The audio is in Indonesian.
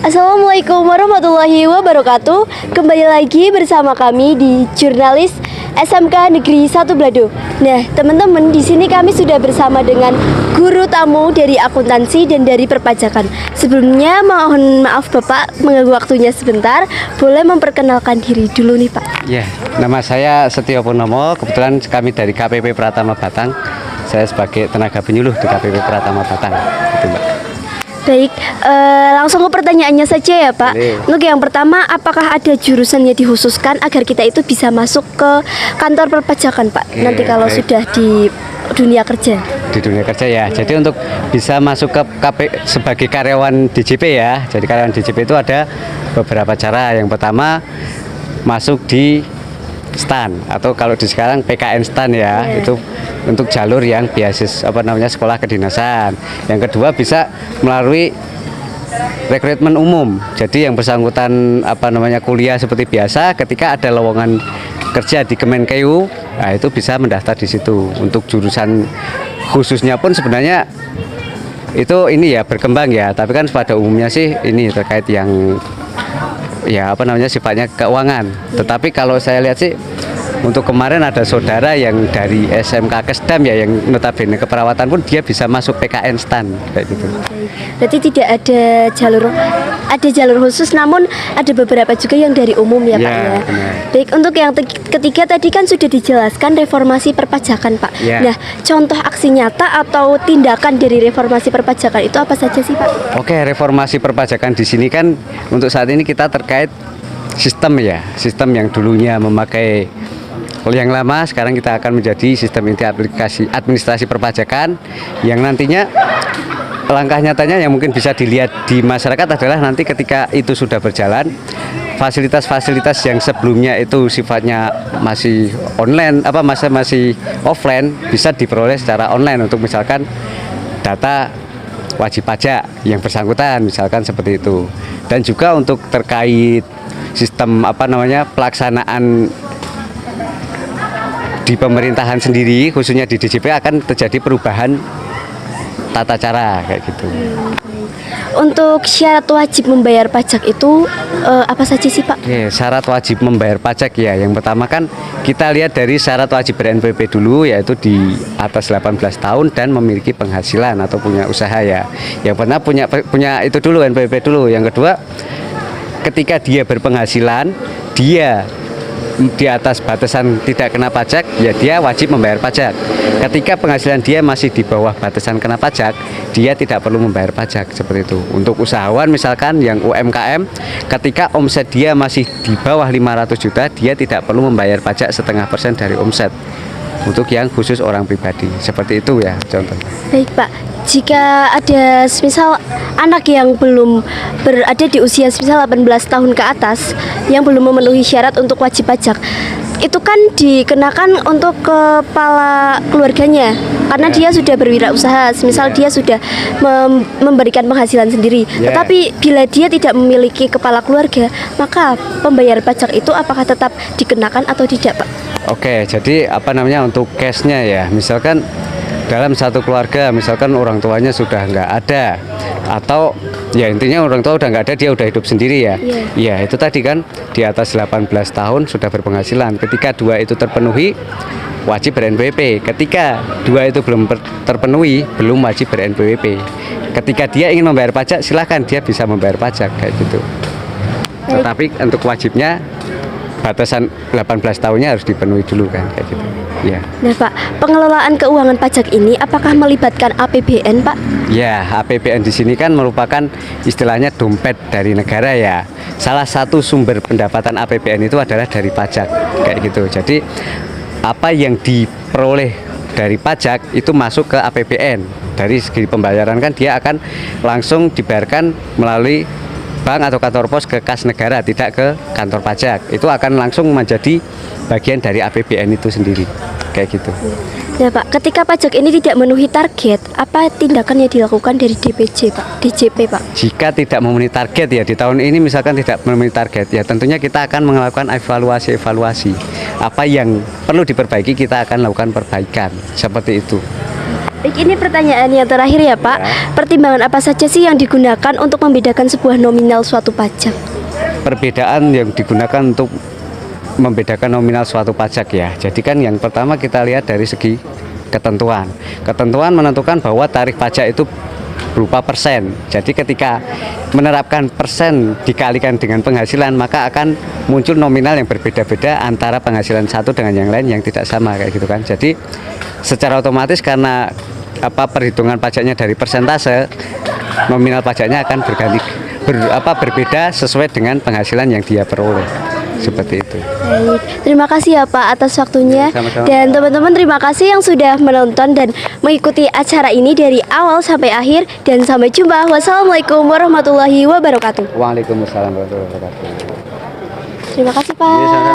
Assalamualaikum warahmatullahi wabarakatuh. Kembali lagi bersama kami di Jurnalis SMK Negeri 1 Belado. Nah, teman-teman, di sini kami sudah bersama dengan guru tamu dari akuntansi dan dari perpajakan. Sebelumnya mohon maaf Bapak mengganggu waktunya sebentar. Boleh memperkenalkan diri dulu nih Pak? Ya, nama saya Setio Purnomo. Kebetulan kami dari KPP Pratama Batang. Saya sebagai tenaga penyuluh di KPP Pratama Batang. Gitu, Mbak. Baik, langsung ke pertanyaannya saja ya Pak. Boleh. Untuk yang pertama, apakah ada jurusan yang dikhususkan agar kita itu bisa masuk ke kantor perpajakan Pak? Oke, Nanti kalau baik. sudah di dunia kerja. Di dunia kerja ya. Jadi untuk bisa masuk ke sebagai karyawan DJP ya. Jadi karyawan DJP itu ada beberapa cara. Yang pertama masuk di STAN atau kalau di sekarang PKN STAN ya. Iya. Itu untuk jalur yang beasiswa sekolah kedinasan. Yang kedua bisa melalui rekrutmen umum. Jadi yang bersangkutan kuliah seperti biasa, ketika ada lowongan kerja di Kemenkeu, nah itu bisa mendaftar di situ. Untuk jurusan khususnya pun sebenarnya itu ini ya berkembang ya, tapi kan pada umumnya sih ini terkait yang sifatnya keuangan. Tetapi kalau saya lihat sih untuk kemarin ada saudara yang dari SMK Kesdam ya, yang notabene keperawatan pun dia bisa masuk PKN STAN kayak gitu. Berarti tidak ada jalur khusus, namun ada beberapa juga yang dari umum ya Pak Ya, ya. benar. Baik, untuk yang ketiga tadi kan sudah dijelaskan reformasi perpajakan Pak. Ya. Nah, contoh aksi nyata atau tindakan dari reformasi perpajakan itu apa saja sih Pak? Oke, reformasi perpajakan di sini kan untuk saat ini kita terkait sistem ya, sistem yang dulunya memakai yang lama, sekarang kita akan menjadi sistem inti aplikasi administrasi perpajakan yang nantinya langkah nyatanya yang mungkin bisa dilihat di masyarakat adalah nanti ketika itu sudah berjalan, fasilitas-fasilitas yang sebelumnya itu sifatnya masih online, masih offline, bisa diperoleh secara online untuk misalkan data wajib pajak yang bersangkutan, misalkan seperti itu. Dan juga untuk terkait sistem pelaksanaan di pemerintahan sendiri, khususnya di DJP akan terjadi perubahan tata cara kayak gitu. Untuk syarat wajib membayar pajak itu apa saja sih Pak? Oke, syarat wajib membayar pajak ya. Yang pertama kan kita lihat dari syarat wajib ber-NPWP dulu, yaitu di atas 18 tahun dan memiliki penghasilan atau punya usaha ya. Yang pertama punya itu dulu, NPWP dulu. Yang kedua, ketika dia berpenghasilan, dia di atas batasan tidak kena pajak, ya dia wajib membayar pajak. Ketika penghasilan dia masih di bawah batasan kena pajak, dia tidak perlu membayar pajak, seperti itu. Untuk usahawan misalkan yang UMKM, ketika omset dia masih di bawah 500 juta, dia tidak perlu membayar pajak 0,5% dari omset. Untuk yang khusus orang pribadi, seperti itu ya contoh. Baik Pak, jika ada misal anak yang belum berada di usia misal 18 tahun ke atas yang belum memenuhi syarat untuk wajib pajak, itu kan dikenakan untuk kepala keluarganya karena dia sudah berwirausaha, misal dia sudah memberikan penghasilan sendiri. Tetapi bila dia tidak memiliki kepala keluarga, maka pembayar pajak itu apakah tetap dikenakan atau tidak Pak? Oke, jadi untuk case-nya ya, misalkan dalam satu keluarga, misalkan orang tuanya sudah nggak ada, atau ya intinya orang tua udah nggak ada, dia udah hidup sendiri ya. Iya, itu tadi kan di atas 18 tahun sudah berpenghasilan. Ketika dua itu terpenuhi, wajib ber-NPWP. Ketika dua itu belum terpenuhi, belum wajib ber-NPWP. Ketika dia ingin membayar pajak, silahkan dia bisa membayar pajak kayak gitu. Tetapi untuk wajibnya batasan 18 tahunnya harus dipenuhi dulu kan kayak gitu. Ya. Nah Pak, pengelolaan keuangan pajak ini apakah melibatkan APBN Pak? Ya, APBN di sini kan merupakan istilahnya dompet dari negara ya. Salah satu sumber pendapatan APBN itu adalah dari pajak kayak gitu. Jadi apa yang diperoleh dari pajak itu masuk ke APBN. Dari segi pembayaran kan dia akan langsung dibayarkan melalui bank atau kantor pos ke kas negara, tidak ke kantor pajak. Itu akan langsung menjadi bagian dari APBN itu sendiri kayak gitu. Ya Pak, ketika pajak ini tidak memenuhi target, apa tindakan yang dilakukan dari DPJ Pak, DJP Pak? Jika tidak memenuhi target ya, di tahun ini misalkan tidak memenuhi target ya, tentunya kita akan melakukan evaluasi apa yang perlu diperbaiki, kita akan lakukan perbaikan seperti itu. Baik, ini pertanyaan yang terakhir ya Pak. Ya. Pertimbangan apa saja sih yang digunakan untuk membedakan sebuah nominal suatu pajak? Perbedaan yang digunakan untuk membedakan nominal suatu pajak ya. Jadi kan yang pertama kita lihat dari segi ketentuan. Ketentuan menentukan bahwa tarif pajak itu berupa persen. Jadi ketika menerapkan persen dikalikan dengan penghasilan, maka akan muncul nominal yang berbeda-beda antara penghasilan satu dengan yang lain yang tidak sama kayak gitu kan. Jadi secara otomatis karena perhitungan pajaknya dari persentase, nominal pajaknya akan berbeda sesuai dengan penghasilan yang dia peroleh. Seperti itu. Baik, terima kasih ya Pak atas waktunya. Ya, sama-sama. Dan teman-teman terima kasih yang sudah menonton dan mengikuti acara ini dari awal sampai akhir. Dan sampai jumpa. Wassalamualaikum warahmatullahi wabarakatuh. Waalaikumsalam warahmatullahi wabarakatuh. Terima kasih Pak. Iya, sama-sama.